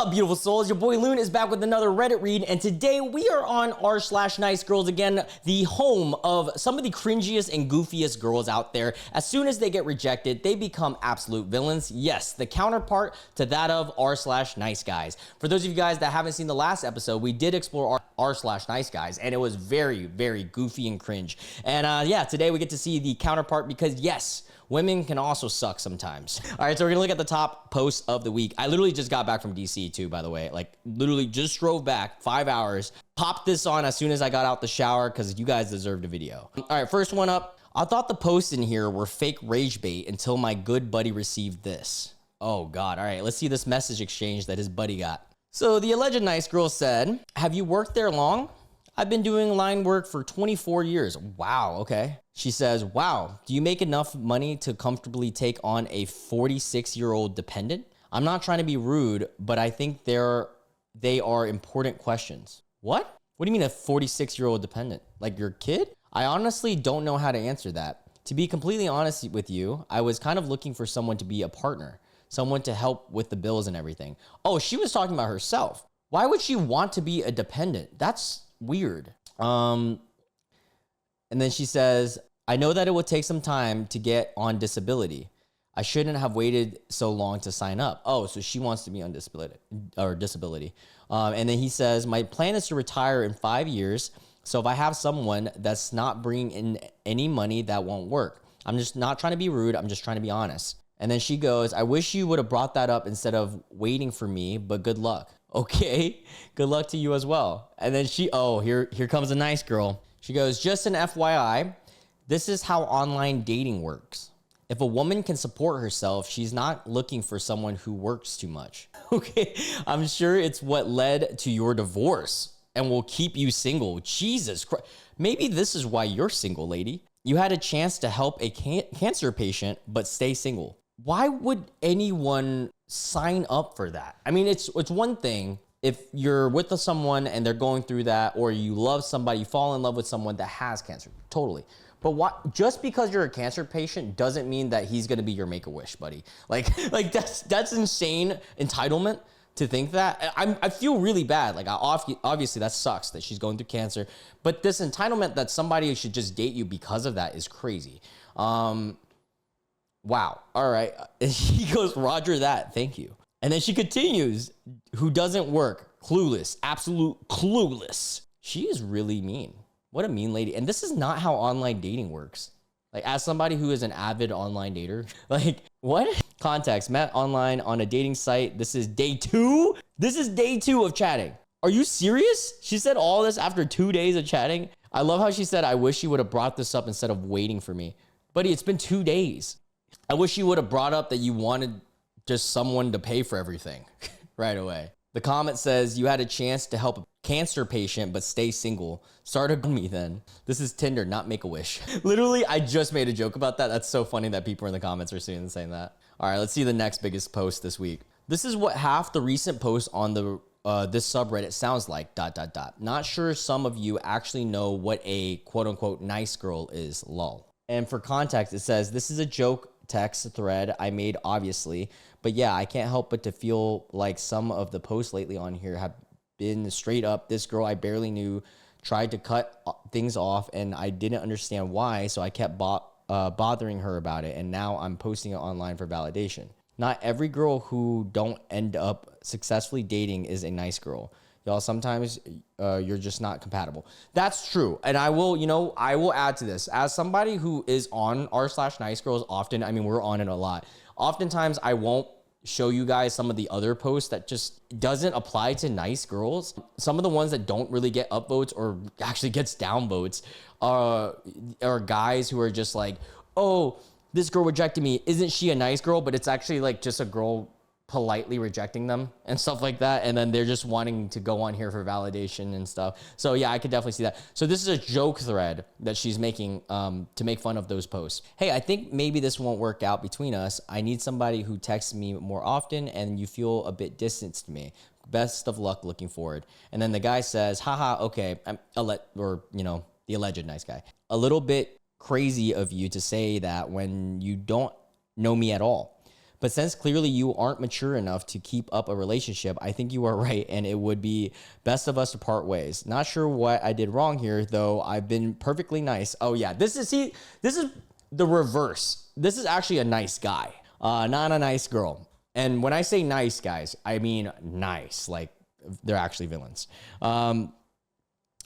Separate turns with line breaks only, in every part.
up, beautiful souls? Your boy Loon is back with another Reddit read, and today we are on r/Nicegirls again, the home of some of the cringiest and goofiest girls out there. As soon as they get rejected, they become absolute villains. Yes, the counterpart to that of r/Niceguys. For those of you guys that haven't seen the last episode, we did explore r/Niceguys, and it was very, very goofy and cringe. And yeah, today we get to see the counterpart because yes, women can also suck sometimes. All right, so we're gonna look at the top post of the week. I literally just got back from DC too, by the way. Like literally just drove back 5 hours, popped this on as soon as I got out the shower because you guys deserved a video. All right, first one up. I thought the posts in here were fake rage bait until my good buddy received this. Oh God, all right, let's see this message exchange that his buddy got. So the alleged nice girl said, "Have you worked there long? I've been doing line work for 24 years. Wow, okay. She says, wow, do you make enough money to comfortably take on a 46-year-old dependent? I'm not trying to be rude, but I think they are important questions. What? What do you mean a 46-year-old dependent? Like your kid? I honestly don't know how to answer that. To be completely honest with you, I was kind of looking for someone to be a partner, someone to help with the bills and everything. Oh, she was talking about herself. Why would she want to be a dependent? That's weird. And then she says, I know that it will take some time to get on disability. I shouldn't have waited so long to sign up. Oh, so she wants to be on disability. And then he says, my plan is to retire in 5 years. So if I have someone that's not bringing in any money, that won't work. I'm just not trying to be rude. I'm just trying to be honest. And then she goes, I wish you would have brought that up instead of waiting for me, but good luck. Okay, good luck to you as well. And then here comes a nice girl. She goes, just an FYI, this is how online dating works. If a woman can support herself, she's not looking for someone who works too much. Okay, I'm sure it's what led to your divorce and will keep you single. Jesus Christ. Maybe this is why you're single, lady. You had a chance to help a cancer patient, but stay single. Why would anyone sign up for that? I mean, it's one thing if you're with someone and they're going through that, or you love somebody, you fall in love with someone that has cancer, totally. But what? Just because you're a cancer patient doesn't mean that he's gonna be your Make-A-Wish buddy. Like that's insane entitlement to think that. I feel really bad. Like obviously that sucks that she's going through cancer, but this entitlement that somebody should just date you because of that is crazy. Wow. All right. He goes, Roger that. Thank you. And then she continues, who doesn't work? Clueless. Absolute clueless. She is really mean. What a mean lady. And this is not how online dating works. Like, as somebody who is an avid online dater, like, what? Context, met online on a dating site. This is day 2? This is day 2 of chatting. Are you serious? She said all this after 2 days of chatting? I love how she said, I wish you would have brought this up instead of waiting for me. Buddy, it's been 2 days. I wish you would have brought up that you wanted just someone to pay for everything right away. The comment says, you had a chance to help a cancer patient, but stay single. Started me then. This is Tinder, not Make-A-Wish. Literally, I just made a joke about that. That's so funny that people in the comments are saying that. All right, let's see the next biggest post this week. This is what half the recent posts on the this subreddit sounds like, ... Not sure some of you actually know what a quote unquote nice girl is, lol. And for context, it says, this is a joke text thread I made, obviously, but yeah, I can't help but to feel like some of the posts lately on here have been straight up, this girl I barely knew tried to cut things off and I didn't understand why, so I kept bothering her about it, and now I'm posting it online for validation. Not every girl who don't end up successfully dating is a nice girl. Y'all, sometimes you're just not compatible. That's true. And I will add to this. As somebody who is on r/Nicegirls often, I mean, we're on it a lot. Oftentimes, I won't show you guys some of the other posts that just doesn't apply to nice girls. Some of the ones that don't really get upvotes or actually gets downvotes are guys who are just like, oh, this girl rejected me. Isn't she a nice girl? But it's actually like just a girl politely rejecting them and stuff like that, and then they're just wanting to go on here for validation and stuff. So yeah, I could definitely see that. So this is a joke thread that she's making to make fun of those posts. Hey, I think maybe this won't work out between us. I need somebody who texts me more often and you feel a bit distant to me. Best of luck, looking forward. And then the guy says, haha, okay, the alleged nice guy. A little bit crazy of you to say that when you don't know me at all. But since clearly you aren't mature enough to keep up a relationship, I think you are right, and it would be best of us to part ways. Not sure what I did wrong here, though. I've been perfectly nice. Oh yeah, this is the reverse. This is actually a nice guy, not a nice girl. And when I say nice, guys, I mean nice. Like, they're actually villains.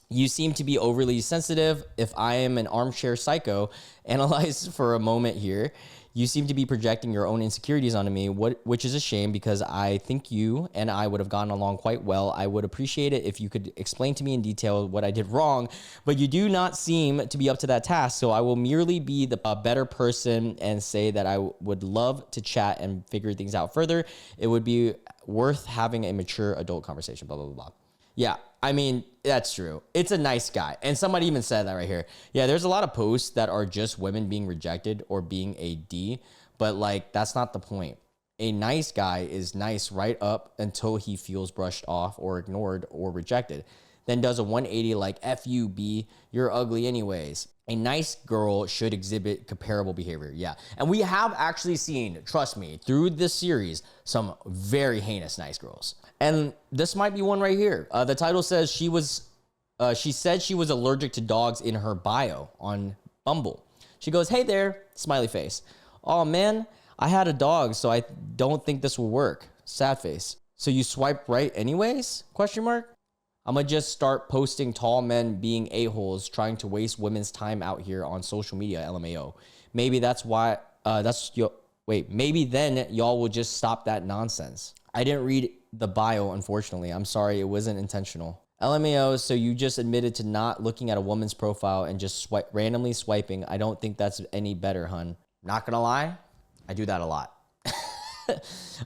You seem to be overly sensitive. If I am an armchair psycho, analyze for a moment here. You seem to be projecting your own insecurities onto me, which is a shame because I think you and I would have gotten along quite well. I would appreciate it if you could explain to me in detail what I did wrong, but you do not seem to be up to that task. So I will merely be the better person and say that I would love to chat and figure things out further. It would be worth having a mature adult conversation, blah, blah, blah, blah. Yeah, I mean, that's true. It's a nice guy. And somebody even said that right here. Yeah, there's a lot of posts that are just women being rejected or being a D, but like, that's not the point. A nice guy is nice right up until he feels brushed off or ignored or rejected. Then does a 180 like, F you, B, you're ugly anyways. A nice girl should exhibit comparable behavior. Yeah. And we have actually seen, trust me, through this series, some very heinous nice girls. And this might be one right here. The title says she said she was allergic to dogs in her bio on Bumble. She goes, hey there, smiley face. Oh man, I had a dog, so I don't think this will work. Sad face. So you swipe right anyways? Question mark. I'm gonna just start posting tall men being a-holes trying to waste women's time out here on social media, LMAO. Maybe that's why, maybe then y'all will just stop that nonsense. I didn't read the bio, unfortunately. I'm sorry, it wasn't intentional. LMAO, so you just admitted to not looking at a woman's profile and just randomly swiping. I don't think that's any better, hun. Not gonna lie, I do that a lot.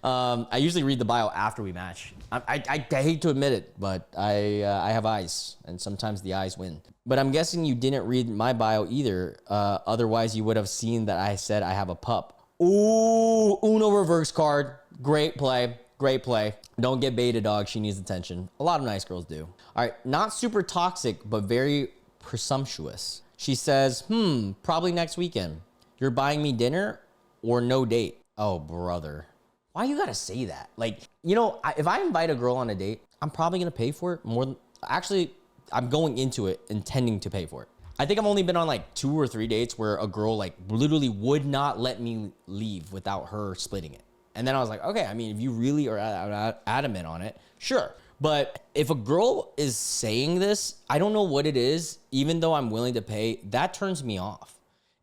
I usually read the bio after we match. I hate to admit it, but I have eyes, and sometimes the eyes win. But I'm guessing you didn't read my bio either. Otherwise, you would have seen that I said I have a pup. Ooh, Uno reverse card. Great play. Great play. Don't get baited, dog. She needs attention. A lot of nice girls do. All right, not super toxic, but very presumptuous. She says, probably next weekend. You're buying me dinner or no date? Oh, brother. Why you gotta say that? Like, you know, if I invite a girl on a date, I'm probably gonna pay for it more than, actually, I'm going into it intending to pay for it. I think I've only been on like 2 or 3 dates where a girl like literally would not let me leave without her splitting it. And then I was like, okay, I mean, if you really are adamant on it, sure. But if a girl is saying this, I don't know what it is, even though I'm willing to pay, that turns me off.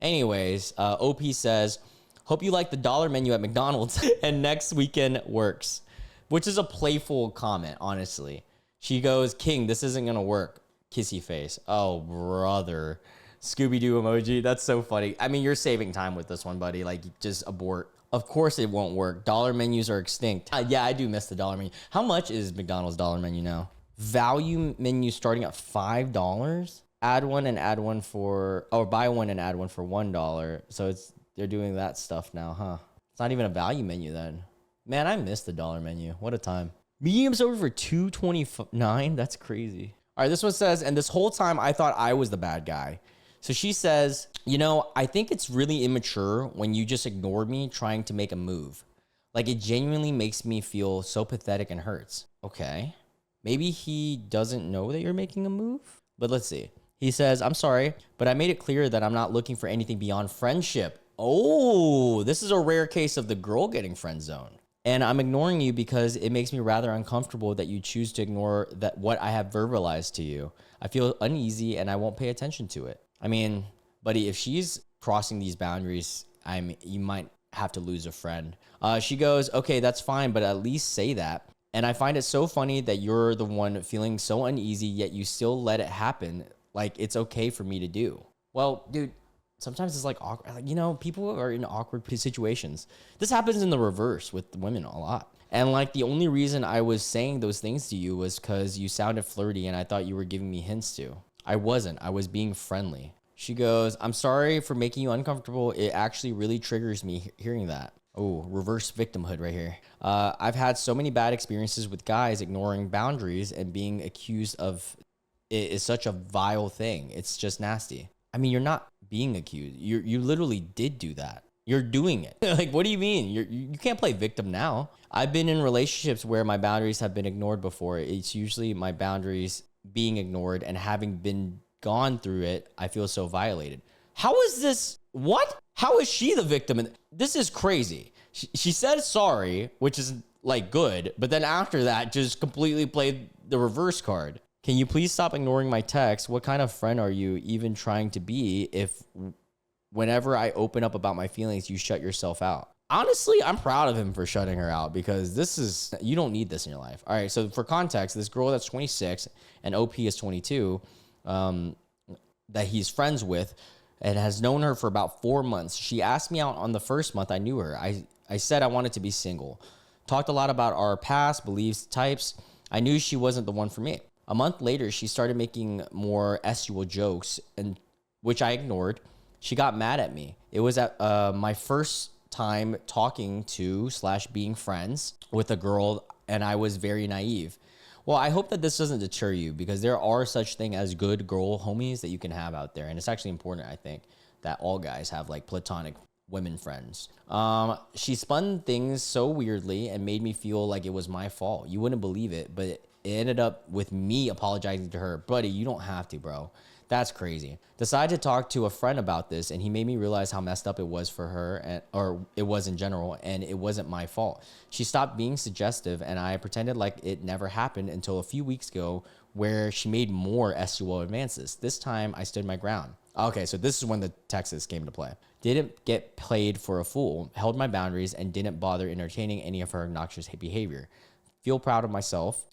Anyways, OP says, hope you like the dollar menu at McDonald's and next weekend works, which is a playful comment, honestly. She goes, King, this isn't going to work. Kissy face. Oh, brother. Scooby-Doo emoji. That's so funny. I mean, you're saving time with this one, buddy. Like, just abort. Of course it won't work. Dollar menus are extinct. Yeah, I do miss the dollar menu. How much is McDonald's dollar menu now? Value menu starting at $5? Add one and add one for, or buy one and add one for $1. So they're doing that stuff now, huh? It's not even a value menu then. Man, I miss the dollar menu. What a time. Medium's over for $2.29. That's crazy. All right, this one says, and this whole time I thought I was the bad guy. So she says, you know, I think it's really immature when you just ignored me trying to make a move. Like, it genuinely makes me feel so pathetic and hurts. Okay. Maybe he doesn't know that you're making a move, but let's see. He says, I'm sorry, but I made it clear that I'm not looking for anything beyond friendship. Oh, this is a rare case of the girl getting friend zoned. And I'm ignoring you because it makes me rather uncomfortable that you choose to ignore that what I have verbalized to you. I feel uneasy and I won't pay attention to it. I mean, buddy, if she's crossing these boundaries, you might have to lose a friend. She goes, okay, that's fine, but at least say that. And I find it so funny that you're the one feeling so uneasy, yet you still let it happen. Like, it's okay for me to do. Well, dude, sometimes it's like awkward. Like, you know, people are in awkward situations. This happens in the reverse with women a lot. And like, the only reason I was saying those things to you was because you sounded flirty and I thought you were giving me hints to. I wasn't. I was being friendly. She goes, I'm sorry for making you uncomfortable. It actually really triggers me hearing that. Oh, reverse victimhood right here. I've had so many bad experiences with guys ignoring boundaries, and being accused of it is such a vile thing. It's just nasty. I mean, you're not being accused. You literally did do that. You're doing it. Like, what do you mean? You can't play victim now. I've been in relationships where my boundaries have been ignored before. It's usually my boundaries being ignored, and having been gone through it, I feel so violated. How is this? What? How is she the victim? And this is crazy. She said sorry, which is like good, but then after that, just completely played the reverse card. Can you please stop ignoring my texts? What kind of friend are you even trying to be if whenever I open up about my feelings, you shut yourself out? Honestly, I'm proud of him for shutting her out, because you don't need this in your life. All right, so for context, this girl that's 26 and OP is 22, that he's friends with and has known her for about 4 months. She asked me out on the first month I knew her. I said I wanted to be single. Talked a lot about our past, beliefs, types. I knew she wasn't the one for me. A month later, she started making more sexual jokes, and which I ignored. She got mad at me. It was at my first time talking to / being friends with a girl, and I was very naive. Well, I hope that this doesn't deter you, because there are such thing as good girl homies that you can have out there. And it's actually important, I think, that all guys have like platonic women friends. She spun things so weirdly and made me feel like it was my fault. You wouldn't believe it, but it ended up with me apologizing to her. Buddy, you don't have to, bro. That's crazy. Decided to talk to a friend about this, and he made me realize how messed up it was for her, or it was in general, and it wasn't my fault. She stopped being suggestive, and I pretended like it never happened until a few weeks ago, where she made more sexual advances. This time, I stood my ground. Okay, so this is when the Texas came to play. Didn't get played for a fool, held my boundaries, and didn't bother entertaining any of her obnoxious behavior. Felt proud of myself.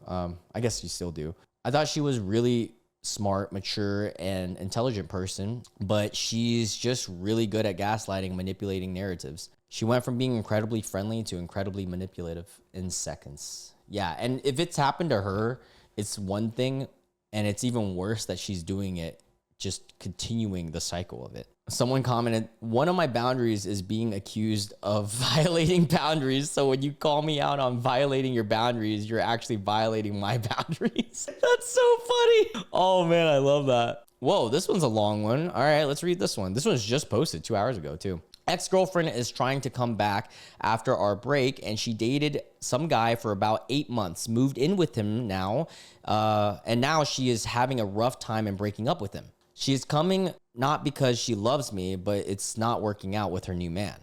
I guess you still do. I thought she was really smart, mature, and intelligent person, but she's just really good at gaslighting, manipulating narratives. She went from being incredibly friendly to incredibly manipulative in seconds. Yeah, and if it's happened to her, it's one thing, and it's even worse that she's doing it, just continuing the cycle of it. Someone commented, one of my boundaries is being accused of violating boundaries. So when you call me out on violating your boundaries, you're actually violating my boundaries. That's so funny. Oh man, I love that. Whoa, this one's a long one. All right, let's read this one. This one's just posted 2 hours ago too. Ex-girlfriend is trying to come back after our break, and she dated some guy for about 8 months, moved in with him now, and now she is having a rough time and breaking up with him. She is coming not because she loves me, but it's not working out with her new man.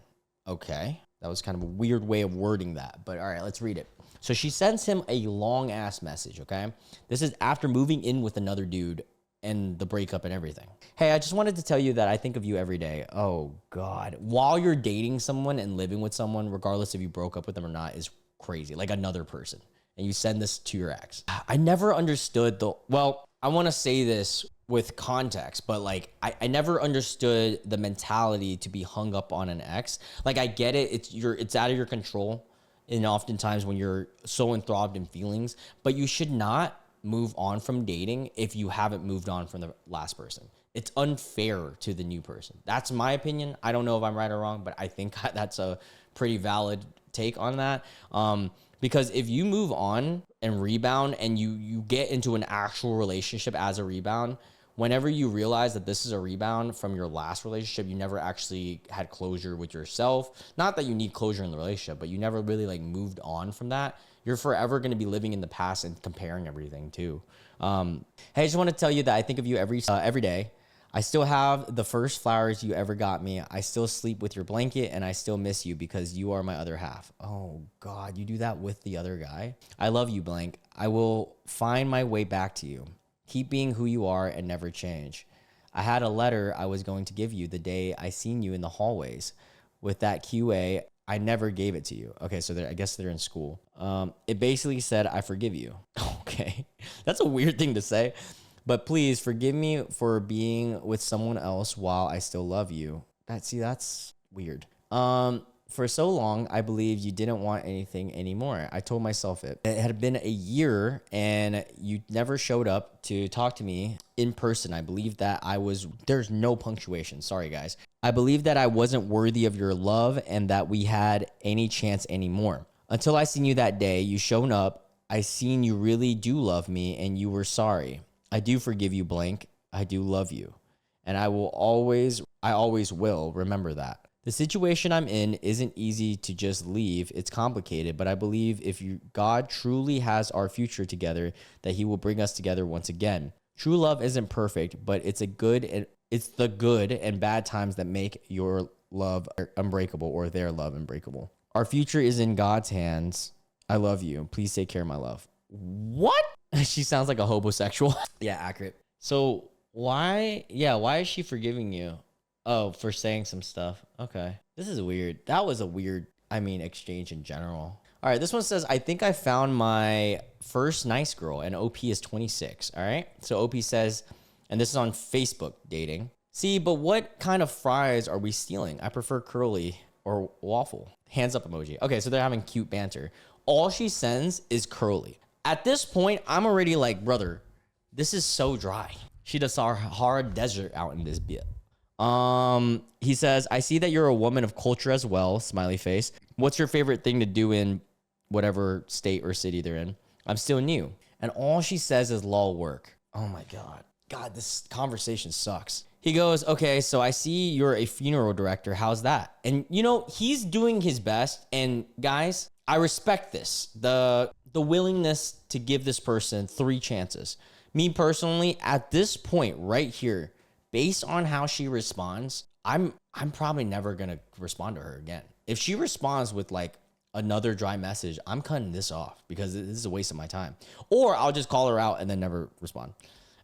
Okay, that was kind of a weird way of wording that, but all right, let's read it. So she sends him a long ass message, okay? This is after moving in with another dude and the breakup and everything. Hey, I just wanted to tell you that I think of you every day. Oh God. While you're dating someone and living with someone, regardless if you broke up with them or not, is crazy. Like another person. And you send this to your ex. I never understood I want to say this with context, but like I never understood the mentality to be hung up on an ex. Like I get it, it's out of your control, and oftentimes when you're so enthralled in feelings, but you should not move on from dating if you haven't moved on from the last person. It's unfair to the new person. That's my opinion. I don't know if I'm right or wrong, but I think that's a pretty valid take on that. Because if you move on and rebound and you get into an actual relationship as a rebound, whenever you realize that this is a rebound from your last relationship, you never actually had closure with yourself. Not that you need closure in the relationship, but you never really like moved on from that. You're forever going to be living in the past and comparing everything too. Hey, I just want to tell you that I think of you every day. I still have the first flowers you ever got me. I still sleep with your blanket, and I still miss you because you are my other half. Oh God, you do that with the other guy? I love you, blank. I will find my way back to you. Keep being who you are and never change. I had a letter I was going to give you the day I seen you in the hallways. With that QA, I never gave it to you. Okay, so I guess they're in school. It basically said, I forgive you. Okay, that's a weird thing to say. But please forgive me for being with someone else while I still love you. That's weird. For so long, I believed you didn't want anything anymore. I told myself it. It had been a year and you never showed up to talk to me in person. I believed that there's no punctuation. Sorry, guys. I believed that I wasn't worthy of your love and that we had any chance anymore. Until I seen you that day, you shown up. I seen you really do love me and you were sorry. I do forgive you, blank. I do love you. And I always will remember that. The situation I'm in isn't easy to just leave. It's complicated, but I believe if God truly has our future together, that he will bring us together once again. True love isn't perfect, but it's the good and bad times that make your love unbreakable or their love unbreakable. Our future is in God's hands. I love you. Please take care of my love. What? She sounds like a homosexual. Yeah, accurate. So why is she forgiving you? Oh, for saying some stuff. Okay. This is weird. That was a weird, exchange in general. All right. This one says, I think I found my first nice girl, and OP is 26. All right. So OP says, and this is on Facebook dating. See, but what kind of fries are we stealing? I prefer curly or waffle. Hands up emoji. Okay. So they're having cute banter. All she sends is curly. At this point, I'm already like, brother, this is so dry. She does our hard desert out in this bit. He says, I see that you're a woman of culture as well, smiley face. What's your favorite thing to do in whatever state or city they're in? I'm still new. And all she says is lol work. Oh my God. God, this conversation sucks. He goes, okay, so I see you're a funeral director. How's that? And he's doing his best. And guys, I respect this. The willingness to give this person 3 chances. Me personally, at this point right here, based on how she responds, I'm probably never going to respond to her again. If she responds with like another dry message, I'm cutting this off because this is a waste of my time. Or I'll just call her out and then never respond.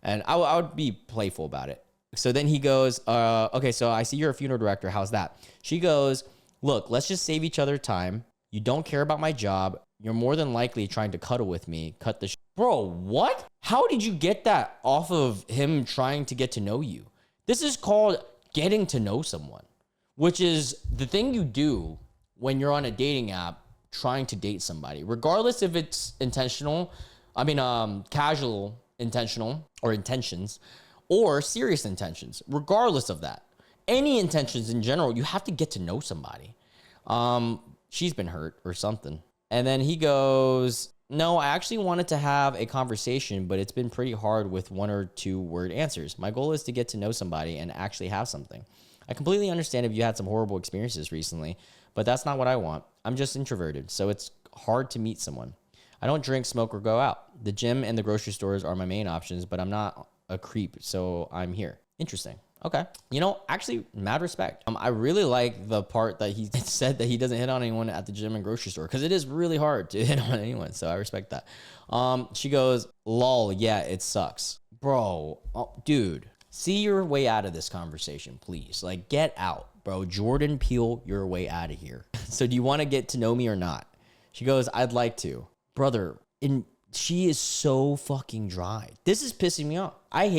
And I would be playful about it. So then he goes, okay, so I see you're a funeral director. How's that? She goes, look, let's just save each other time. You don't care about my job. You're more than likely trying to cuddle with me. Cut the Bro, what? How did you get that off of him trying to get to know you? This is called getting to know someone, which is the thing you do when you're on a dating app trying to date somebody, regardless if it's casual intentional or intentions or serious intentions, regardless of that. Any intentions in general, you have to get to know somebody. She's been hurt or something. And then he goes, no, I actually wanted to have a conversation, but it's been pretty hard with 1 or 2 word answers. My goal is to get to know somebody and actually have something. I completely understand if you had some horrible experiences recently, but that's not what I want. I'm just introverted, so it's hard to meet someone. I don't drink, smoke, or go out. The gym and the grocery stores are my main options, but I'm not a creep, so I'm here. Interesting. Okay. Actually, mad respect. I really like the part that he said that he doesn't hit on anyone at the gym and grocery store because it is really hard to hit on anyone. So I respect that. She goes, lol, yeah, it sucks. Bro, dude, see your way out of this conversation, please. Like, get out, bro. Jordan Peele your way out of here. So do you want to get to know me or not? She goes, I'd like to. Brother, she is so fucking dry. This is pissing me off. I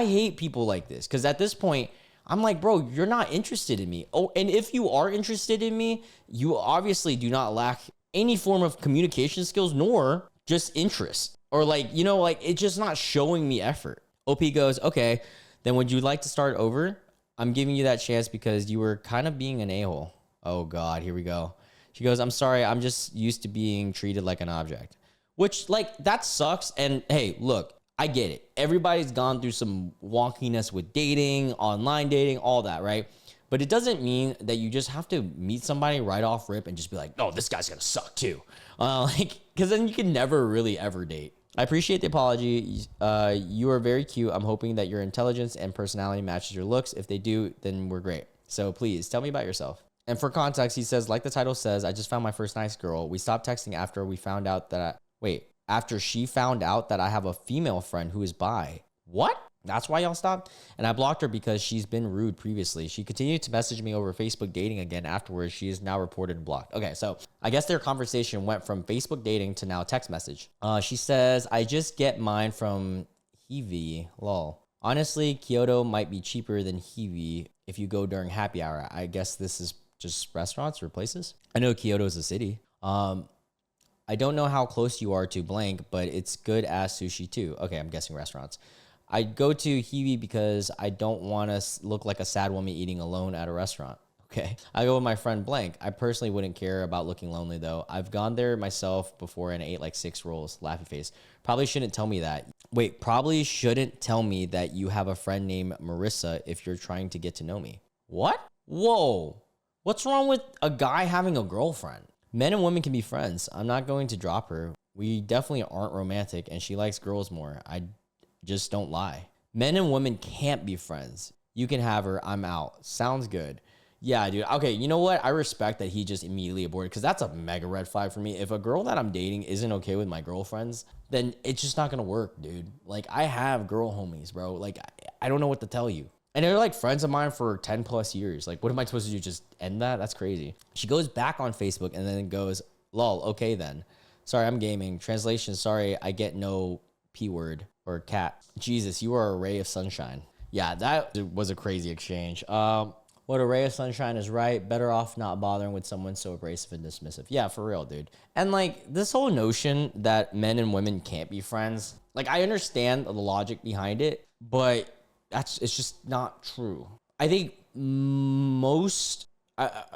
hate people like this because at this point, I'm like, bro, you're not interested in me. Oh, and if you are interested in me, you obviously do not lack any form of communication skills nor just interest or it's just not showing me effort. OP goes, okay, then would you like to start over? I'm giving you that chance because you were kind of being an a-hole. Oh God, here we go. She goes, I'm sorry. I'm just used to being treated like an object, which that sucks. And hey, look, I get it. Everybody's gone through some wonkiness with dating, online dating, all that, right? But it doesn't mean that you just have to meet somebody right off rip and just be like, oh, this guy's gonna suck too. Because then you can never really ever date. I appreciate the apology. You are very cute. I'm hoping that your intelligence and personality matches your looks. If they do, then we're great. So please tell me about yourself. And for context, he says, like the title says, I just found my first nice girl. We stopped texting after we found out that after she found out that I have a female friend who is bi. What? That's why y'all stopped? And I blocked her because she's been rude previously. She continued to message me over Facebook dating again afterwards. She is now reported blocked. Okay, so I guess their conversation went from Facebook dating to now text message. She says, I just get mine from Hivi. Lol. Honestly, Kyoto might be cheaper than Hivi if you go during happy hour. I guess this is just restaurants or places. I know Kyoto is a city. I don't know how close you are to blank, but it's good as sushi too. Okay, I'm guessing restaurants. I go to Hiwi because I don't want to look like a sad woman eating alone at a restaurant. Okay. I go with my friend blank. I personally wouldn't care about looking lonely though. I've gone there myself before and ate like 6 rolls. Laughy face. Probably shouldn't tell me that. Wait, probably shouldn't tell me that you have a friend named Marissa if you're trying to get to know me. What? Whoa. What's wrong with a guy having a girlfriend? Men and women can be friends. I'm not going to drop her. We definitely aren't romantic and she likes girls more. I just don't lie. Men and women can't be friends. You can have her. I'm out. Sounds good. Yeah, dude. Okay, you know what? I respect that he just immediately aborted because that's a mega red flag for me. If a girl that I'm dating isn't okay with my girlfriends, then it's just not going to work, dude. Like, I have girl homies, bro. Like, I don't know what to tell you. And they're like friends of mine for 10 plus years. Like, what am I supposed to do? Just end that? That's crazy. She goes back on Facebook and then goes, lol, okay then. Sorry, I'm gaming. Translation, sorry, I get no P word or cat. Jesus, you are a ray of sunshine. Yeah, that was a crazy exchange. What a ray of sunshine is right. Better off not bothering with someone so abrasive and dismissive. Yeah, for real, dude. And like this whole notion that men and women can't be friends, like I understand the logic behind it, but it's just not true. I think I'm gonna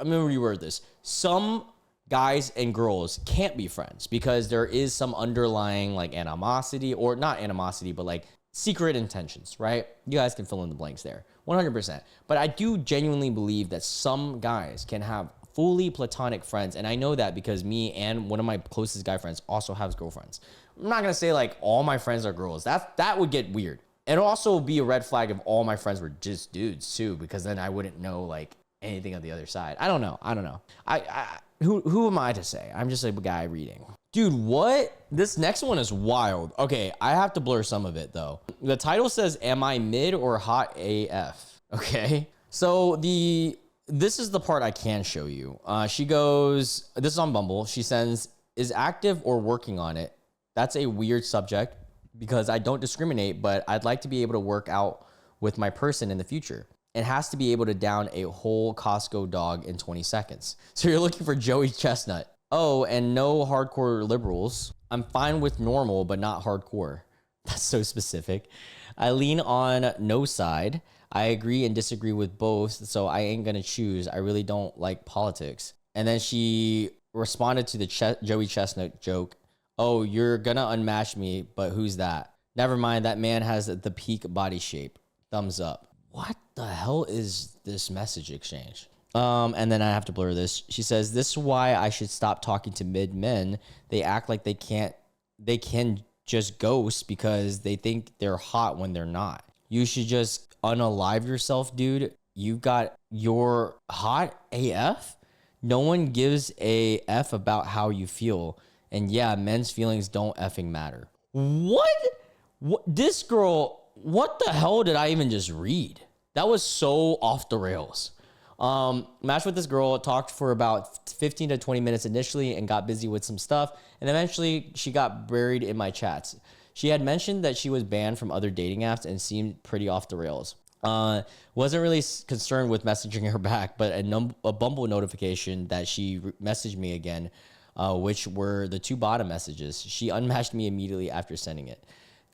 reword this. Some guys and girls can't be friends because there is some underlying like animosity, or not animosity, but like secret intentions, right? You guys can fill in the blanks there. 100%. But I do genuinely believe that some guys can have fully platonic friends. And I know that because me and one of my closest guy friends also has girlfriends. I'm not going to say like all my friends are girls. That would get weird. It'll also be a red flag if all my friends were just dudes too, because then I wouldn't know like anything on the other side. I don't know. Who am I to say? I'm just a guy reading. Dude, what? This next one is wild. Okay, I have to blur some of it though. The title says, am I mid or hot AF? Okay, so this is the part I can show you. She goes, this is on Bumble. She sends, is active or working on it? That's a weird subject because I don't discriminate, but I'd like to be able to work out with my person in the future. It has to be able to down a whole Costco dog in 20 seconds. So you're looking for Joey Chestnut. Oh, and no hardcore liberals. I'm fine with normal, but not hardcore. That's so specific. I lean on no side. I agree and disagree with both, so I ain't gonna choose. I really don't like politics. And then she responded to the Joey Chestnut joke. Oh, you're gonna unmatch me, but who's that? Never mind, that man has the peak body shape. Thumbs up. What the hell is this message exchange? And then I have to blur this. She says, this is why I should stop talking to mid men. They act like they can just ghost because they think they're hot when they're not. You should just unalive yourself, dude. You got your hot AF. No one gives a F about how you feel. And yeah, men's feelings don't effing matter. What? This girl, what the hell did I even just read? That was so off the rails. Matched with this girl, talked for about 15 to 20 minutes initially and got busy with some stuff. And eventually she got buried in my chats. She had mentioned that she was banned from other dating apps and seemed pretty off the rails. Wasn't really concerned with messaging her back, but a Bumble notification that she messaged me again, which were the 2 bottom messages. She unmatched me immediately after sending it.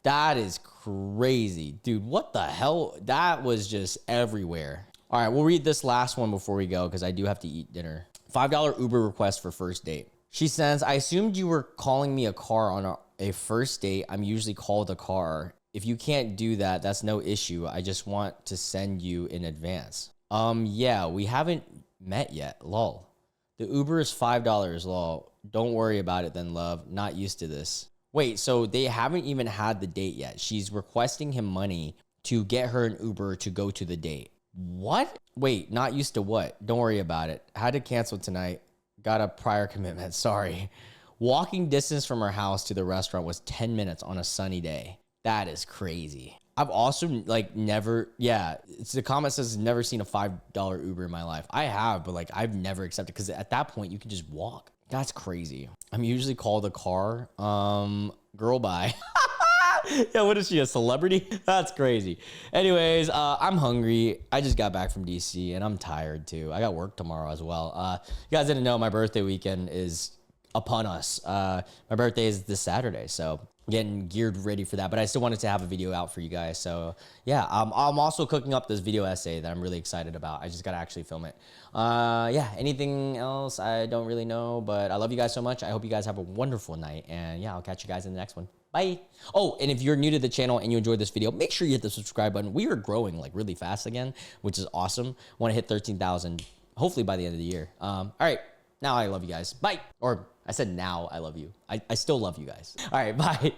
That is crazy, dude. What the hell? That was just everywhere. All right, we'll read this last one before we go because I do have to eat dinner. $5 Uber request for first date. She says, I assumed you were calling me a car on a first date. I'm usually called a car. If you can't do that, that's no issue. I just want to send you in advance. Yeah, we haven't met yet. Lol. The Uber is $5. Lol. Don't worry about it then, love. Not used to this. Wait, so they haven't even had the date yet. She's requesting him money to get her an Uber to go to the date. What? Wait, not used to what? Don't worry about it. Had to cancel tonight. Got a prior commitment. Sorry. Walking distance from her house to the restaurant was 10 minutes on a sunny day. That is crazy. I've also like never, it's the comment says never seen a $5 Uber in my life. I have, but like I've never accepted because at that point you can just walk. That's crazy. I'm usually called a car. Girl, bye. Yeah, what is she, a celebrity? That's crazy. Anyways, I'm hungry. I just got back from DC and I'm tired too. I got work tomorrow as well. You guys didn't know my birthday weekend is upon us. My birthday is this Saturday, so getting geared ready for that, but I still wanted to have a video out for you guys. So yeah, I'm also cooking up this video essay that I'm really excited about. I just got to actually film it. Yeah, anything else? I don't really know, but I love you guys so much. I hope you guys have a wonderful night, and yeah, I'll catch you guys in the next one. Bye. Oh, and if you're new to the channel and you enjoyed this video, make sure you hit the subscribe button. We are growing like really fast again, which is awesome. Want to hit 13,000 hopefully by the end of the year. All right, now I love you guys. Bye. Or I said now I love you. I still love you guys. All right, bye.